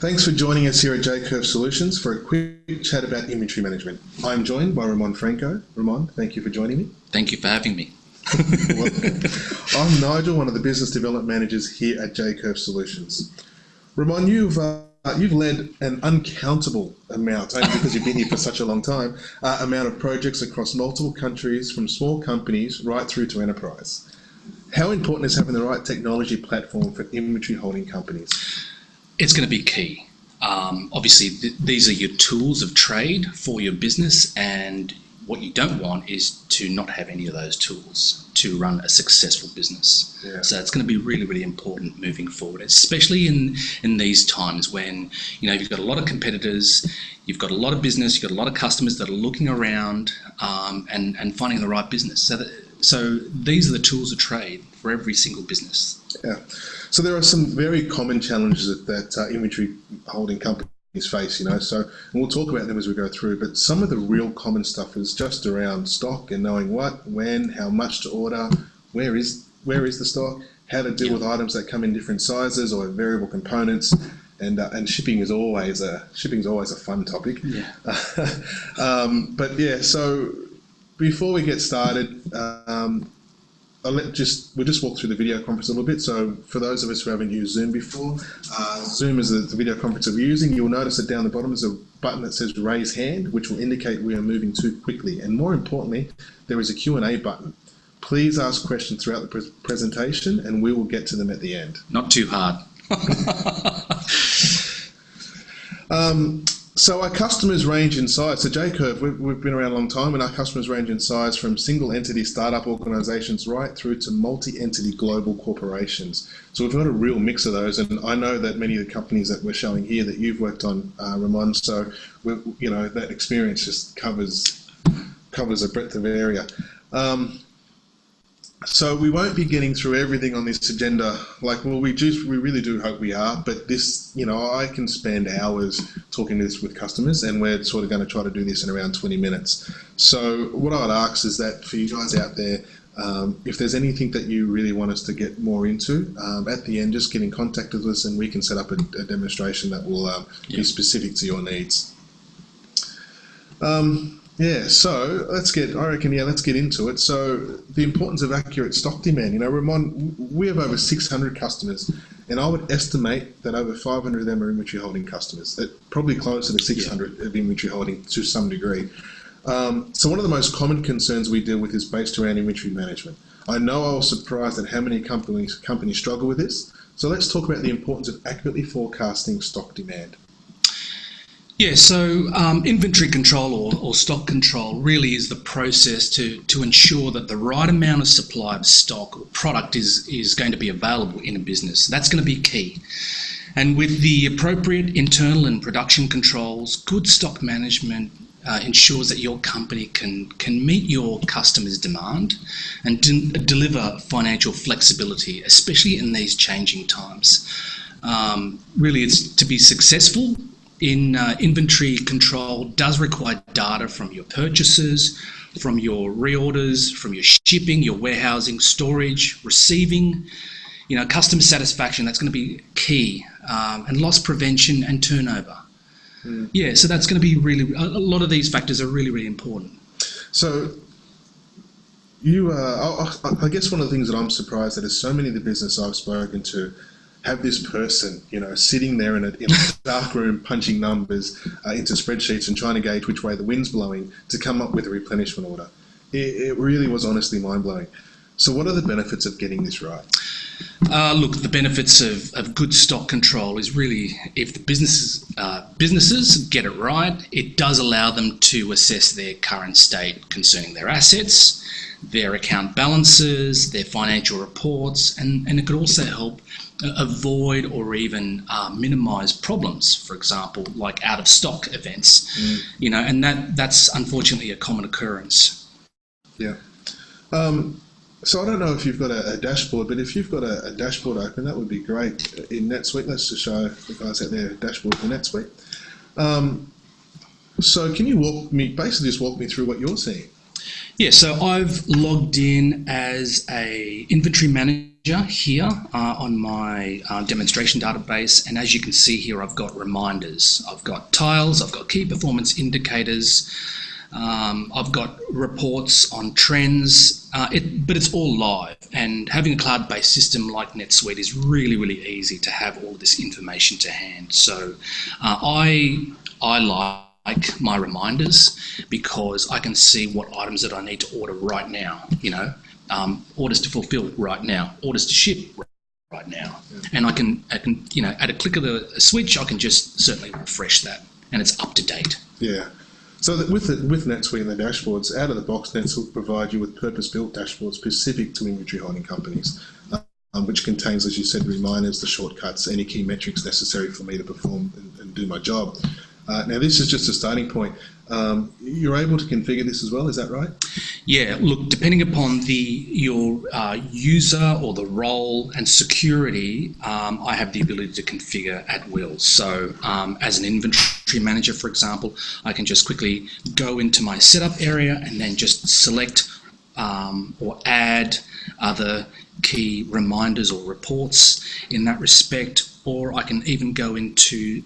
Thanks for joining us here at JCurve Solutions for a quick chat about inventory management. I'm joined by Ramon Franco. Ramon, thank you for joining me. Thank you for having me. Welcome. I'm Nigel, one of the business development managers here at JCurve Solutions. Ramon, you've led an uncountable amount, only because you've been here for such a long time, amount of projects across multiple countries, from small companies right through to enterprise. How important is having the right technology platform for inventory holding companies? It's going to be key. Obviously, these are your tools of trade for your business, and what you don't want is to not have any of those tools to run a successful business. Yeah. So it's going to be really, really important moving forward, especially in these times when you've got a lot of competitors, you've got a lot of business, you've got a lot of customers that are looking around and finding the right business. So these are the tools of trade for every single business. Yeah. So there are some very common challenges that inventory holding companies face, So and we'll talk about them as we go through, but some of the real common stuff is just around stock and knowing what, when, how much to order, where is the stock, how to deal with items that come in different sizes or variable components, and shipping is always a fun topic. Yeah. So before we get started, we'll just walk through the video conference a little bit. So for those of us who haven't used Zoom before, Zoom is the video conference that we're using. You'll notice that down the bottom is a button that says raise hand, which will indicate we are moving too quickly. And more importantly, there is a Q&A button. Please ask questions throughout the presentation and we will get to them at the end. Not too hard. So our customers range in size. So JCurve, we've been around a long time, and our customers range in size from single entity startup organizations right through to multi-entity global corporations. So we've got a real mix of those, and I know that many of the companies that we're showing here that you've worked on, Ramon, so that experience just covers a breadth of area. So we won't be getting through everything on this agenda. We really do hope we are, but this, I can spend hours talking this with customers, and we're sort of going to try to do this in around 20 minutes. So what I'd ask is that for you guys out there, if there's anything that you really want us to get more into, at the end, just get in contact with us and we can set up a demonstration that will be specific to your needs. So let's get into it. So the importance of accurate stock demand. Ramon, we have over 600 customers, and I would estimate that over 500 of them are inventory holding customers. Probably closer to 600 of inventory holding to some degree. So one of the most common concerns we deal with is based around inventory management. I know I was surprised at how many companies struggle with this. So let's talk about the importance of accurately forecasting stock demand. Yeah, so inventory control or stock control really is the process to ensure that the right amount of supply of stock or product is going to be available in a business. That's going to be key. And with the appropriate internal and production controls, good stock management ensures that your company can meet your customers' demand and deliver financial flexibility, especially in these changing times. Really, it's to be successful in inventory control does require data from your purchases, from your reorders, from your shipping, your warehousing, storage, receiving, customer satisfaction. That's going to be key, and loss prevention and turnover. Yeah, so that's going to be a lot of these factors are really, really important. So I guess one of the things that I'm surprised at is so many of the business I've spoken to have this person, sitting there in a dark room punching numbers into spreadsheets and trying to gauge which way the wind's blowing to come up with a replenishment order. It really was honestly mind-blowing. So what are the benefits of getting this right? Look, the benefits of good stock control is really, if the businesses get it right, it does allow them to assess their current state concerning their assets, their account balances, their financial reports, and it could also help avoid or even minimize problems, for example, like out of stock events, and that's unfortunately a common occurrence. Yeah. So I don't know if you've got a dashboard, but if you've got a dashboard open, that would be great in NetSuite. Let's just show the guys out there a dashboard for NetSuite. So can you walk me through what you're seeing? Yeah, so I've logged in as a inventory manager here on my demonstration database, and as you can see here, I've got reminders. I've got tiles, I've got key performance indicators, I've got reports on trends, but it's all live. And having a cloud-based system like NetSuite is really, really easy to have all this information to hand. So I like my reminders because I can see what items that I need to order right now, orders to fulfill right now, orders to ship right now. And I can, at a click of a switch, I can just certainly refresh that, and it's up to date. Yeah. So that with NetSuite and the dashboards, out of the box, NetSuite will provide you with purpose-built dashboards specific to inventory holding companies, which contains, as you said, reminders, the shortcuts, any key metrics necessary for me to perform and do my job. Now, this is just a starting point. You're able to configure this as well, is that right? Yeah, look, depending upon your user or the role and security, I have the ability to configure at will. So as an inventory manager, for example, I can just quickly go into my setup area and then just select or add other key reminders or reports in that respect, or I can even go into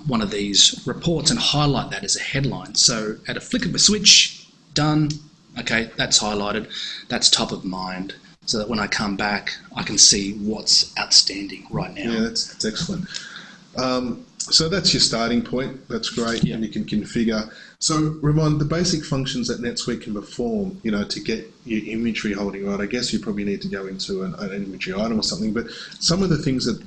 one of these reports and highlight that as a headline. So at a flick of a switch, done, okay, that's highlighted, that's top of mind, so that when I come back, I can see what's outstanding right now. Yeah, that's excellent. So that's your starting point. That's great, and you can configure. So, Ramon, the basic functions that NetSuite can perform, to get your inventory holding right, I guess you probably need to go into an inventory item or something, but some of the things that,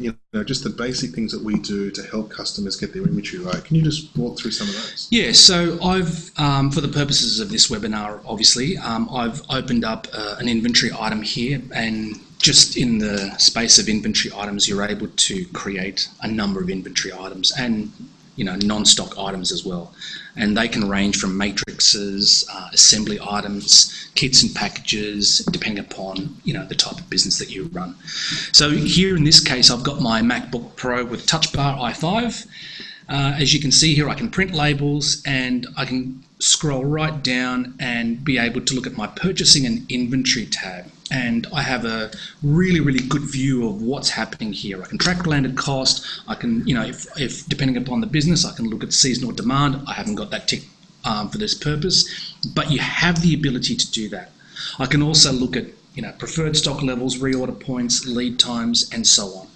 just the basic things that we do to help customers get their inventory right, can you just walk through some of those? Yeah, so I've, for the purposes of this webinar, obviously, I've opened up an inventory item here, and just in the space of inventory items, you're able to create a number of inventory items and non-stock items as well. And they can range from matrices, assembly items, kits and packages, depending upon, the type of business that you run. So here in this case, I've got my MacBook Pro with Touch Bar i5. As you can see here, I can print labels and I can scroll right down and be able to look at my purchasing and inventory tab. And I have a really, really good view of what's happening here. I can track landed cost. I can, if depending upon the business, I can look at seasonal demand. I haven't got that tick for this purpose, but you have the ability to do that. I can also look at, preferred stock levels, reorder points, lead times, and so on.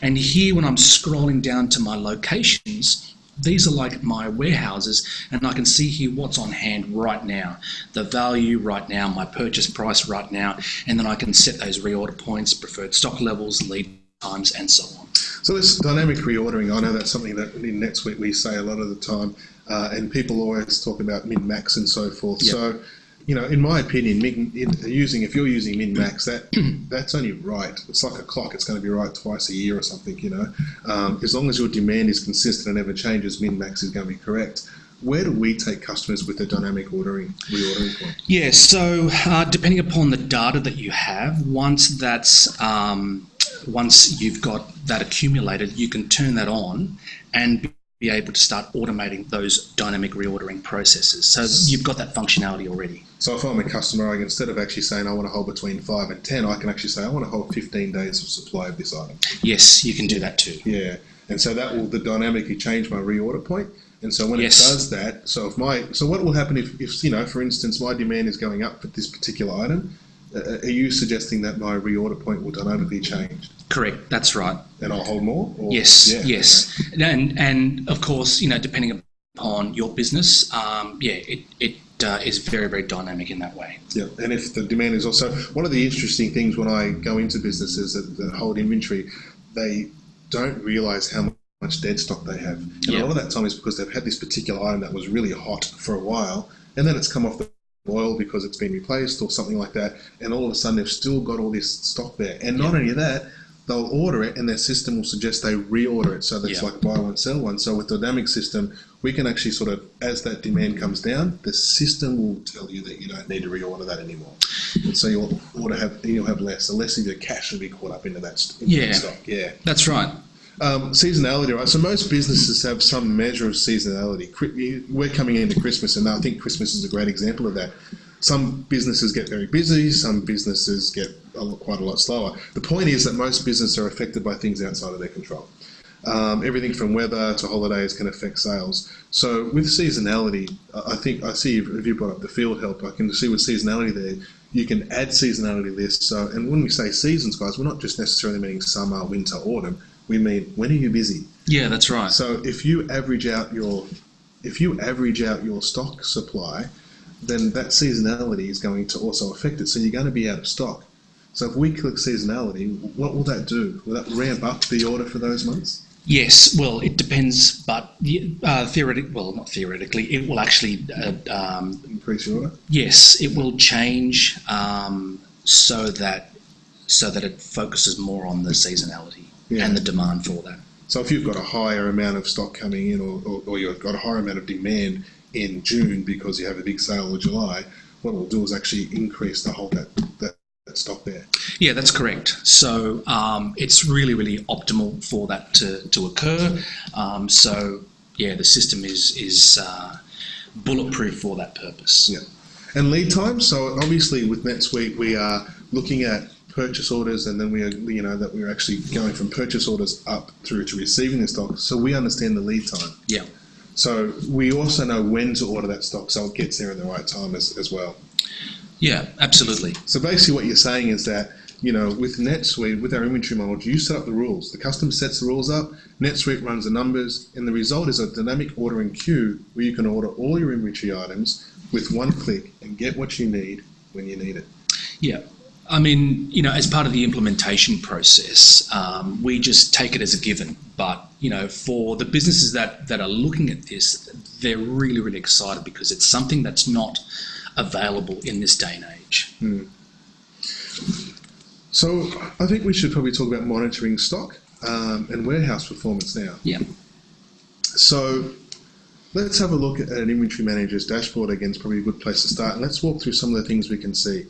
And here, when I'm scrolling down to my locations, these are like my warehouses, and I can see here what's on hand right now, the value right now, my purchase price right now, and then I can set those reorder points, preferred stock levels, lead times, and so on. So this dynamic reordering, I know that's something that in NetSuite we say a lot of the time, and people always talk about min-max and so forth. Yep. So, in my opinion, if you're using min-max, that's only right. It's like a clock. It's going to be right twice a year or something, As long as your demand is consistent and never changes, min-max is going to be correct. Where do we take customers with the dynamic reordering point? Yeah, so depending upon the data that you have, once you've got that accumulated, you can turn that on and be able to start automating those dynamic reordering processes. So you've got that functionality already. So if I'm a customer, instead of actually saying I want to hold between 5 and 10, I can actually say I want to hold 15 days of supply of this item. Yes, you can do that too. Yeah, and so that will dynamically change my reorder point. And so when it does that, so what will happen if for instance, my demand is going up for this particular item? Are you suggesting that my reorder point will dynamically change? Correct, that's right. And I'll hold more? Or? Yes. Okay. And of course, depending upon your business, it is very, very dynamic in that way. Yeah, and if the demand is also... One of the interesting things when I go into businesses that hold inventory, they don't realise how much dead stock they have. And a lot of that time is because they've had this particular item that was really hot for a while, and then it's come off the oil because it's been replaced or something like that, and all of a sudden they've still got all this stock there. And not only that, they'll order it and their system will suggest they reorder it, so that's like buy one, sell one. So with the dynamic system, we can actually sort of, as that demand comes down, the system will tell you that you don't need to reorder that anymore. And so you'll have less. The less of your cash will be caught up into that stock. Yeah, that's right. Seasonality, right? So most businesses have some measure of seasonality. We're coming into Christmas, and I think Christmas is a great example of that. Some businesses get very busy, some businesses get quite a lot slower. The point is that most businesses are affected by things outside of their control. Everything from weather to holidays can affect sales. So with seasonality, I see if you brought up the field help, I can see with seasonality there, you can add seasonality lists. So, and when we say seasons, guys, we're not just necessarily meaning summer, winter, autumn. We mean, when are you busy? Yeah, that's right. So if you average out your stock supply, then that seasonality is going to also affect it. So you're going to be out of stock. So if we click seasonality, what will that do? Will that ramp up the order for those months? Yes, well, it depends, but not theoretically, it will actually Increase your order? Yes, it will change so that it focuses more on the seasonality and the demand for that. So if you've got a higher amount of stock coming in, or you've got a higher amount of demand in June because you have a big sale in July, what it'll do is actually increase that stock there. Yeah, that's correct. So it's really, really optimal for that to occur. The system is bulletproof for that purpose. Yeah. And lead time. So obviously with NetSuite, we are looking at purchase orders, and then we're actually going from purchase orders up through to receiving the stock. So we understand the lead time. Yeah. So we also know when to order that stock, so it gets there in the right time as well. Yeah, absolutely. So basically what you're saying is that, with NetSuite, with our inventory model, you set up the rules. The customer sets the rules up, NetSuite runs the numbers, and the result is a dynamic ordering queue where you can order all your inventory items with one click and get what you need when you need it. Yeah. I mean, as part of the implementation process, we just take it as a given. But, for the businesses that are looking at this, they're really, really excited because it's something that's not available in this day and age. So I think we should probably talk about monitoring stock and warehouse performance now. Yeah. So let's have a look at an inventory manager's dashboard. Again, it's probably a good place to start. And let's walk through some of the things we can see.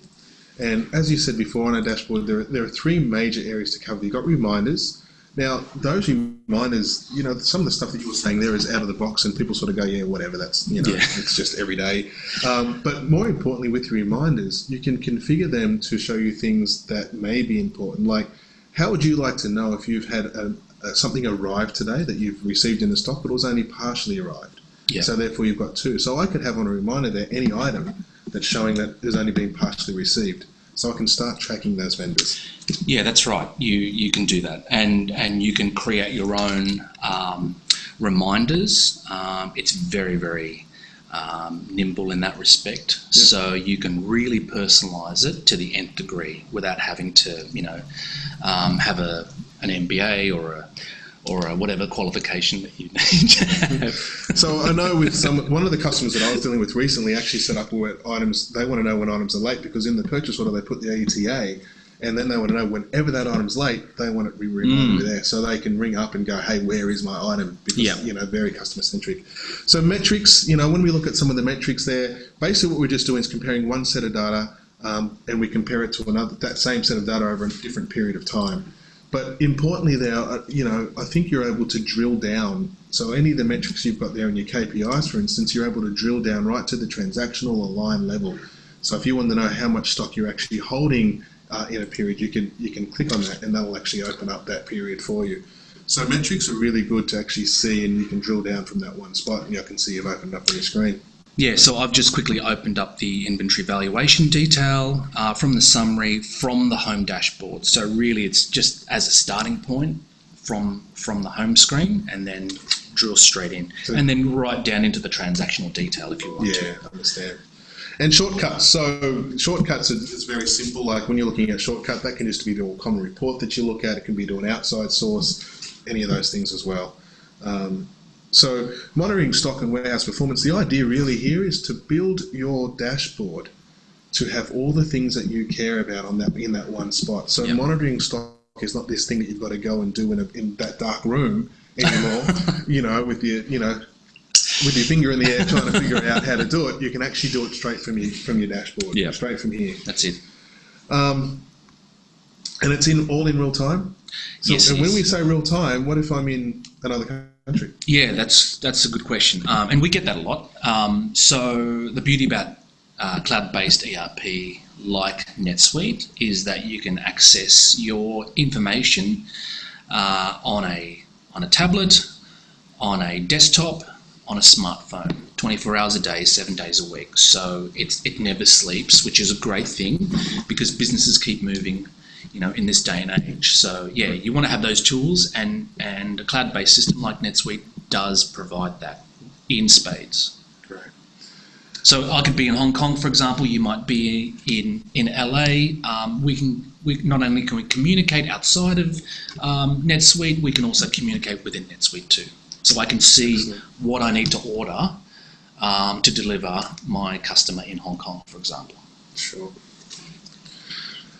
And as you said before on our dashboard, there are three major areas to cover. You've got reminders. Now, those reminders, some of the stuff that you were saying there is out of the box, and people sort of go, yeah, whatever, that's, it's just every day. But more importantly, with your reminders, you can configure them to show you things that may be important. Like, how would you like to know if you've had something arrive today that you've received in the stock, but it was only partially arrived? Yeah. So therefore, you've got two. So I could have on a reminder there any item that's showing that has only been partially received. So I can start tracking those vendors. Yeah, that's right. You can do that, and you can create your own reminders. It's very, very nimble in that respect. Yep. So you can really personalise it to the nth degree without having to, have an MBA or a whatever qualification that you need to have. So I know with one of the customers that I was dealing with recently actually set up where items, they want to know when items are late, because in the purchase order they put the ETA, and then they want to know whenever that item's late, they want it to be reminded there, so they can ring up and go, hey, where is my item? Because, very customer centric. So metrics, when we look at some of the metrics there, basically what we're just doing is comparing one set of data and we compare it to another, that same set of data over a different period of time. But importantly there, I think you're able to drill down. So any of the metrics you've got there in your KPIs, for instance, you're able to drill down right to the transactional or line level. So if you want to know how much stock you're actually holding in a period, you can click on that and that will actually open up that period for you. So metrics are really good to actually see, and you can drill down from that one spot, and I can see you've opened up on your screen. Yeah, so I've just quickly opened up the inventory valuation detail from the summary from the home dashboard. So really it's just as a starting point from the home screen, and then drill straight in, and then right down into the transactional detail if you want to. Yeah, I understand. And shortcuts. So shortcuts is very simple. Like when you're looking at shortcut, that can just be to a common report that you look at. It can be to an outside source, any of those things as well. So monitoring stock and warehouse performance, the idea really here is to build your dashboard to have all the things that you care about in that one spot. So monitoring stock is not this thing that you've got to go and do in that dark room anymore, with your finger in the air trying to figure out how to do it. You can actually do it straight from your dashboard, straight from here. That's it. And it's all in real time? So, yes. And when we say real time, what if I'm in another country? Yeah, that's a good question. And we get that a lot. So the beauty about cloud-based ERP like NetSuite is that you can access your information on a tablet, on a desktop, on a smartphone, 24 hours a day, 7 days a week. So it never sleeps, which is a great thing because businesses keep moving, in this day and age. So yeah, you want to have those tools, and a cloud-based system like NetSuite does provide that in spades. Great. So I could be in Hong Kong, for example. You might be in LA. We not only can we communicate outside of NetSuite, we can also communicate within NetSuite too. So I can see what I need to order to deliver my customer in Hong Kong, for example. Sure.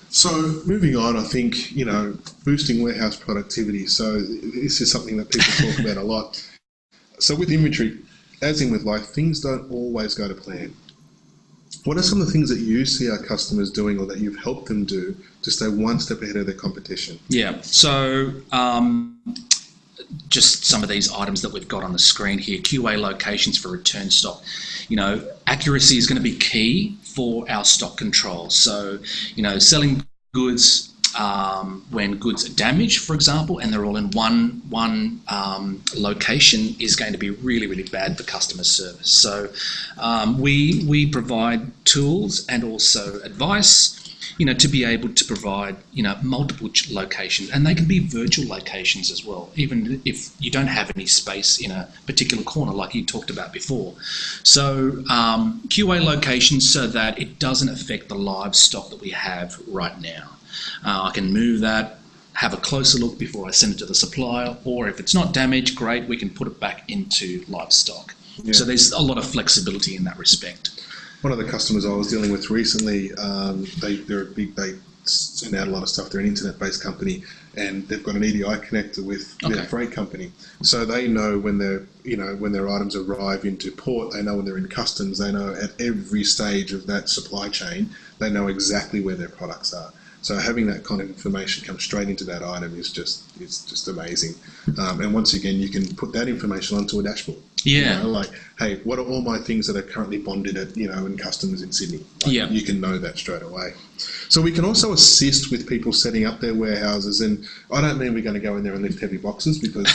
So moving on, I think, boosting warehouse productivity. So this is something that people talk about a lot. So with inventory, as in with life, things don't always go to plan. What are some of the things that you see our customers doing or that you've helped them do to stay one step ahead of their competition? Yeah, so just some of these items that we've got on the screen here, QA locations for return stock. Accuracy is going to be key for our stock control. So, selling goods when goods are damaged, for example, and they're all in one location is going to be really, really bad for customer service. So we provide tools and also advice, to be able to provide, multiple locations, and they can be virtual locations as well, even if you don't have any space in a particular corner like you talked about before. So QA locations so that it doesn't affect the live stock that we have right now. I can move that, have a closer look before I send it to the supplier, or if it's not damaged, great, we can put it back into live stock. Yeah. So there's a lot of flexibility in that respect. One of the customers I was dealing with recently, they send out a lot of stuff. They're an internet-based company, and they've got an EDI connector with their freight company. So they know when their items arrive into port. They know when they're in customs. They know at every stage of that supply chain. They know exactly where their products are. So having that kind of information come straight into that item is just amazing. And once again, you can put that information onto a dashboard. Yeah. Like, hey, what are all my things that are currently bonded at, in customs in Sydney? Yeah. You can know that straight away. So we can also assist with people setting up their warehouses. And I don't mean we're going to go in there and lift heavy boxes, because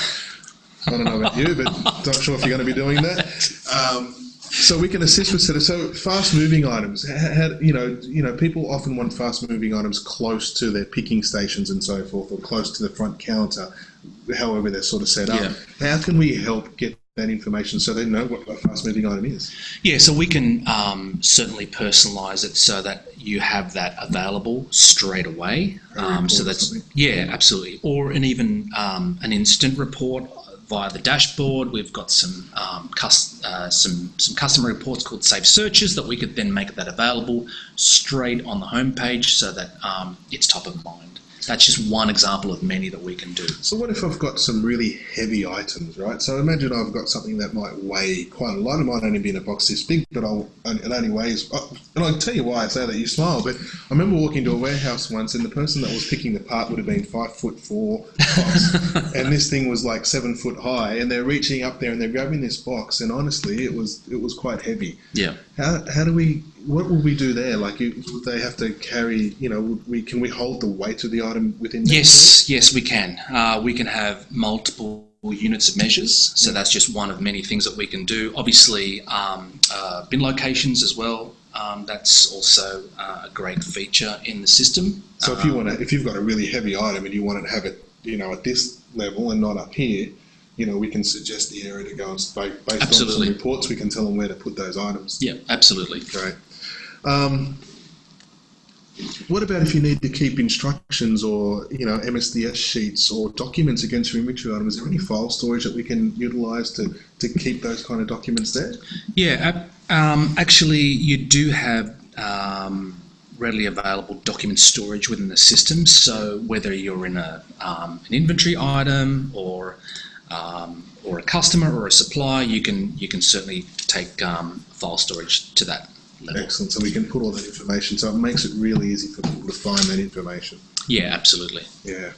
I don't know about you, but not sure if you're going to be doing that. So we can assist with so fast-moving items. People often want fast-moving items close to their picking stations and so forth, or close to the front counter, however they're sort of set up. Yeah. How can we help get that information so they know what a fast-moving item is? Yeah, so we can certainly personalise it so that you have that available straight away. So that's absolutely. Or an instant report via the dashboard. We've got some customer reports called Safe Searches that we could then make that available straight on the homepage so that it's top of mind. That's just one example of many that we can do. So what if I've got some really heavy items, right? So imagine I've got something that might weigh quite a lot. It might only be in a box this big, but it only weighs... And I'll tell you why I say that. You smile, but I remember walking to a warehouse once, and the person that was picking the part would have been 5'4" box, and this thing was like 7 foot high, and they're reaching up there and they're grabbing this box, and honestly, it was quite heavy. Yeah. What will we do there? Like, would they have to carry, can we hold the weight of the item within that? Yes, we can. We can have multiple units of measures. So that's just one of many things that we can do. Obviously, bin locations as well. That's also a great feature in the system. So if you've got a really heavy item and you want to have it, at this level and not up here, we can suggest the area to go, and based on some reports, we can tell them where to put those items. Yeah, absolutely. Great. What about if you need to keep instructions or, MSDS sheets or documents against your inventory item? Is there any file storage that we can utilise to keep those kind of documents there? Yeah, actually, you do have readily available document storage within the system. So whether you're in an inventory item or a customer or a supplier, you can certainly take file storage to that level. Excellent. So we can put all that information. So it makes it really easy for people to find that information. Yeah, absolutely. Yeah.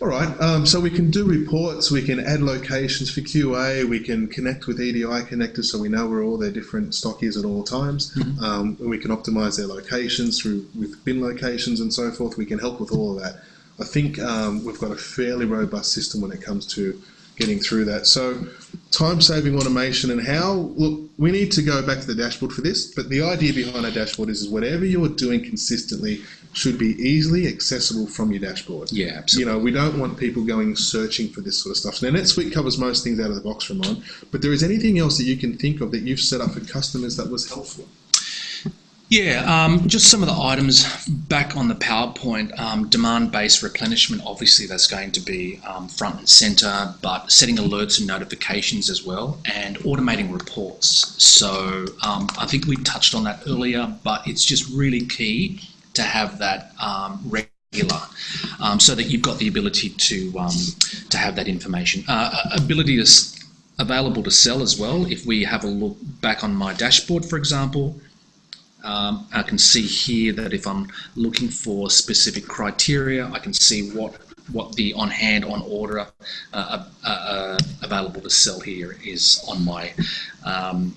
All right, so we can do reports, we can add locations for QA, we can connect with EDI connectors so we know where all their different stock is at all times. We can optimize their locations with bin locations and so forth. We can help with all of that. I think we've got a fairly robust system when it comes to getting through that. So time-saving automation and how, look, we need to go back to the dashboard for this, but the idea behind a dashboard is whatever you're doing consistently should be easily accessible from your dashboard. Yeah, absolutely. You know, we don't want people going searching for this sort of stuff. Now, NetSuite covers most things out of the box, Ramon, but there is anything else that you can think of that you've set up for customers that was helpful? Yeah, just some of the items back on the PowerPoint. Demand-based replenishment, obviously that's going to be front and center, but setting alerts and notifications as well, and automating reports. So I think we touched on that earlier, but it's just really key to have that regular, so that you've got the ability to have that information. Available to sell as well. If we have a look back on my dashboard, for example, I can see here that if I'm looking for specific criteria, I can see what the on-hand, on-order available to sell here is on my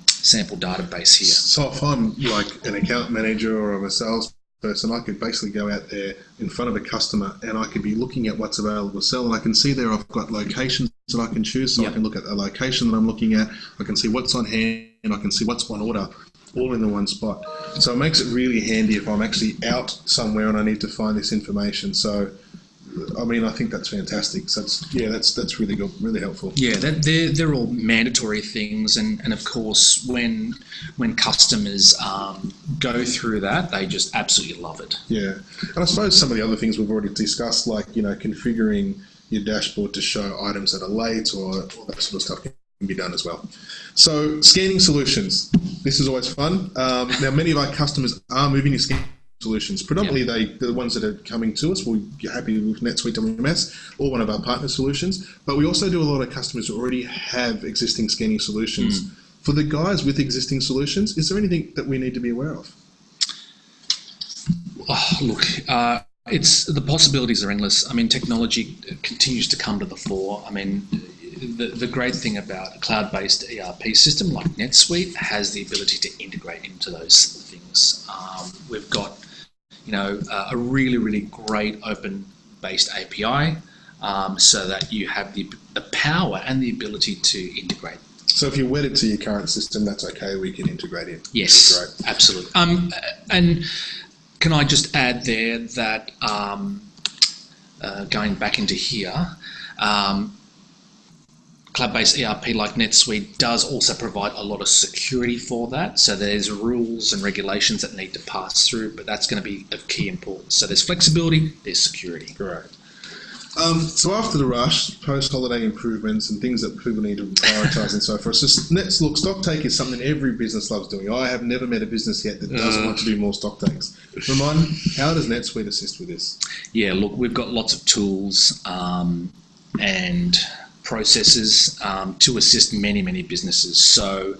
sample database here. So if I'm like an account manager or I'm a salesperson, I could basically go out there in front of a customer and I could be looking at what's available to sell, and I can see there I've got locations that I can choose, so I can look at the location that I'm looking at, I can see what's on hand, and I can see what's on order, all in the one spot. So it makes it really handy if I'm actually out somewhere and I need to find this information. So, I mean, I think that's fantastic. So that's really good, really helpful. Yeah, they're all mandatory things, and of course, when customers go through that, they just absolutely love it. Yeah, and I suppose some of the other things we've already discussed, like configuring your dashboard to show items that are late or all that sort of stuff, can be done as well. So scanning solutions, this is always fun. Now many of our customers are moving to scanning solutions. Predominantly they're the ones that are coming to us. We're happy with NetSuite WMS or one of our partner solutions, but we also do a lot of customers who already have existing scanning solutions. For the guys with existing solutions, is there anything that we need to be aware of? Oh, look, it's the possibilities are endless. I mean, technology continues to come to the fore. I mean, the great thing about a cloud-based ERP system like NetSuite has the ability to integrate into those things. We've got, a really, really great open-based API, so that you have the power and the ability to integrate. So if you're wedded to your current system, that's okay. We can integrate in. Yes, great. Absolutely. And can I just add there that going back into here. Cloud-based ERP like NetSuite does also provide a lot of security for that. So there's rules and regulations that need to pass through, but that's going to be of key importance. So there's flexibility, there's security. Correct. So after the rush, post-holiday improvements and things that people need to prioritise and so forth. So look, stock take is something every business loves doing. I have never met a business yet that doesn't want to do more stock takes. Ramon, how does NetSuite assist with this? Yeah, look, we've got lots of tools and processes to assist many businesses. So,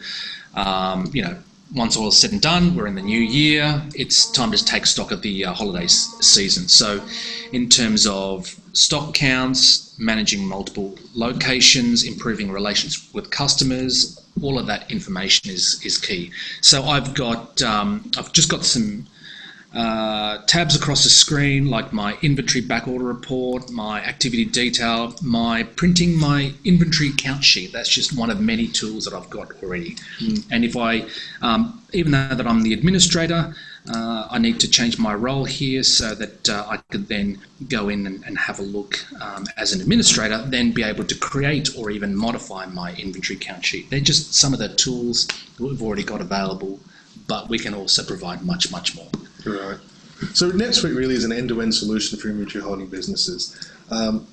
once all is said and done, we're in the new year, it's time to take stock of the holiday season. So in terms of stock counts, managing multiple locations, improving relations with customers, all of that information is key. So I've just got some tabs across the screen, like my inventory backorder report, my activity detail, my printing my inventory count sheet. That's just one of many tools that I've got already. And if I, even though that I'm the administrator, I need to change my role here so that I could then go in and have a look as an administrator, then be able to create or even modify my inventory count sheet. They're just some of the tools that we've already got available, but we can also provide much more. Right. So NetSuite really is an end-to-end solution for inventory holding businesses. And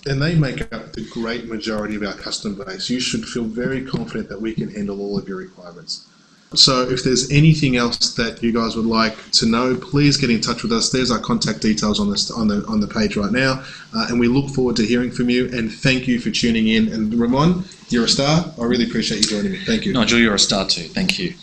they make up the great majority of our customer base. You should feel very confident that we can handle all of your requirements. So if there's anything else that you guys would like to know, please get in touch with us. There's our contact details on the page right now. And we look forward to hearing from you. And thank you for tuning in. And Ramon, you're a star. I really appreciate you joining me. Thank you. Nigel, you're a star too. Thank you.